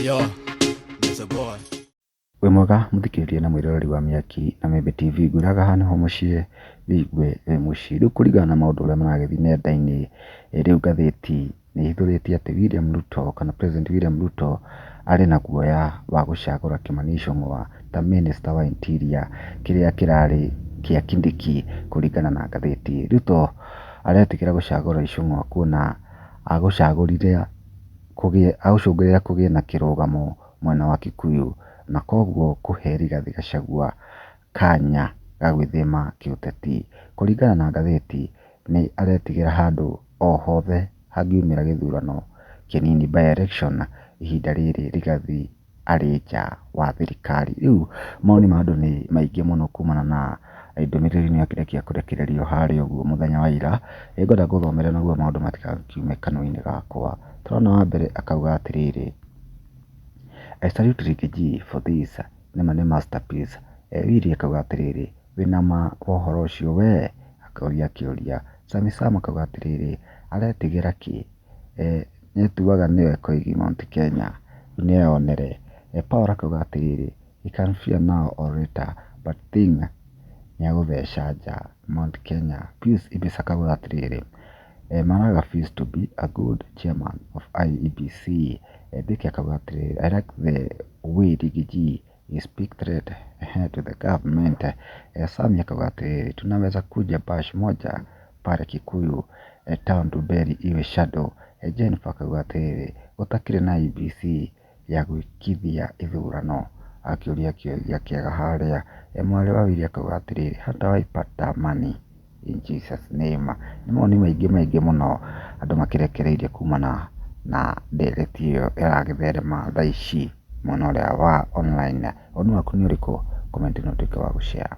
Yo, there's a boy. We mwega muthikiririe na mwiroreri wa Miaki na Membe TV ngwiraga hana ho mucie wigwe mucie riu kuringana na maundu uria maragithii nenda-ini riu gatheti ni ithuritie ati William Ruto kana President William Ruto ari na guoya wa gucagura Kimani Ichung'wa ta Minister wa Interior kiria kirari kia Kindiki kuringana na gatheti. Ruto aretikira gucagura Ichung'wa kuona agucagurire kugie na kirugamo mwena wa Kikuyu na koguo kuhe Rigathi Gachagua kanya ga gwithima kiuteti. Kuringana na gatheti ni aretigira handu o hothe hangiumira githurano kinini by election ihinda riri Rigathi ari nja wa thirikari. Riu maoni ma andu ni maingi muno kumana na ndumiriri ni akirekia kurekererio hari uguo muthenya wa ira. Ngwenda guthomera naguo maundu matikakiume kanua-ini gakwa. Turona wa mbere akauga atiriri, I salute Rigathi for this m.n.m masterpiece. Wiri akauga atiriri, wina ma wohoro ucio we? Akauria kiuria. Sami Sam akauga atiriri, aretigira ki? Nituaga niwe koigi Mount Kenya niyonere. Power akauga atiriri, he can fear now or later but thing niagutheca nja Mount Kenya. Peace Ibis akauga atiriri, Maraga feels to be a good chairman of IEBC. Diki akauga atiriri, I like the way Rigathi is big threat to the government. Sami akauga atiriri, tunaweza kuja bash moja pale Kikuyu town to bury iwe shadow. Jennifer akauga atiriri, gutakire na IEBC ya gwikithia ithurano. Akiuria kiuria kiega haria. Mwari wa Wili akauga atiriri, hata waipata money in Jesus name. Ni maoni maingi muno andu makirekereirie kumana na ndereti iyo iragitherema thaa ici mwena uria wa online. Onu waku ni uriku? Comment no tuike wa gushare.